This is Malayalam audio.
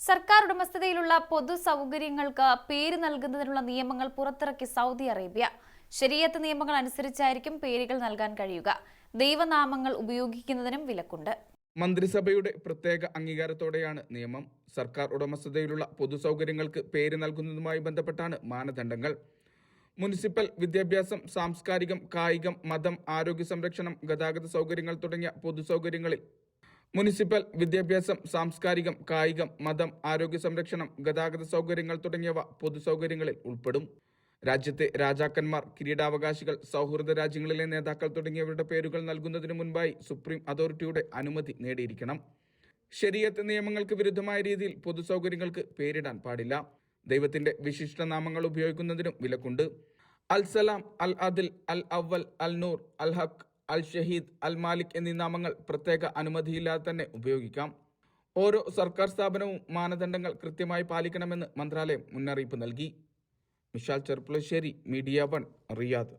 സർക്കാർ ഉടമസ്ഥതയിലുള്ള പൊതു സൗകര്യങ്ങൾക്ക് പേര് നൽകുന്നതിനുള്ള നിയമങ്ങൾ പുറത്തിറക്കി സൗദി അറേബ്യ. ശരീഅത്ത് നിയമങ്ങൾ അനുസരിച്ചായിരിക്കും പേരുകൾ നൽകാൻ കഴിയുക. ദൈവനാമങ്ങൾ ഉപയോഗിക്കുന്നതിനും വിലക്കുണ്ട്. മന്ത്രിസഭയുടെ പ്രത്യേക അംഗീകാരത്തോടെയാണ് നിയമം. സർക്കാർ ഉടമസ്ഥതയിലുള്ള പൊതു സൗകര്യങ്ങൾക്ക് പേര് നൽകുന്നതുമായി ബന്ധപ്പെട്ടാണ് മാനദണ്ഡങ്ങൾ. മുനിസിപ്പൽ, വിദ്യാഭ്യാസം, സാംസ്കാരികം, കായികം, മതം, ആരോഗ്യ സംരക്ഷണം, ഗതാഗത സൗകര്യങ്ങൾ തുടങ്ങിയ പൊതുസൗകര്യങ്ങളിൽ മുനിസിപ്പൽ, വിദ്യാഭ്യാസം, സാംസ്കാരികം, കായികം, മതം, ആരോഗ്യ സംരക്ഷണം, ഗതാഗത സൗകര്യങ്ങൾ തുടങ്ങിയവ പൊതുസൗകര്യങ്ങളിൽ ഉൾപ്പെടും. രാജ്യത്തെ രാജാക്കന്മാർ, കിരീടാവകാശികൾ, സൗഹൃദ രാജ്യങ്ങളിലെ നേതാക്കൾ തുടങ്ങിയവരുടെ പേരുകൾ നൽകുന്നതിനു മുൻപായി സുപ്രീം അതോറിറ്റിയുടെ അനുമതി നേടിയിരിക്കണം. ശരീഅത്ത് നിയമങ്ങൾക്ക് വിരുദ്ധമായ രീതിയിൽ പൊതുസൗകര്യങ്ങൾക്ക് പേരിടാൻ പാടില്ല. ദൈവത്തിന്റെ വിശിഷ്ട നാമങ്ങൾ ഉപയോഗിക്കുന്നതിനും വിലക്കുണ്ട്. അൽ സലാം, അൽ അദിൽ, അൽ അവൽ, അൽ നൂർ, അൽ ഹക്ക്, അൽ ഷഹീദ്, അൽ മാലിക് എന്നീ നാമങ്ങൾ പ്രത്യേക അനുമതിയില്ലാതെ തന്നെ ഉപയോഗിക്കാം. ഓരോ സർക്കാർ സ്ഥാപനവും മാനദണ്ഡങ്ങൾ കൃത്യമായി പാലിക്കണമെന്ന് മന്ത്രാലയം മുന്നറിയിപ്പ് നൽകി. Mishal Cherpulassery, media 1, Riyadh.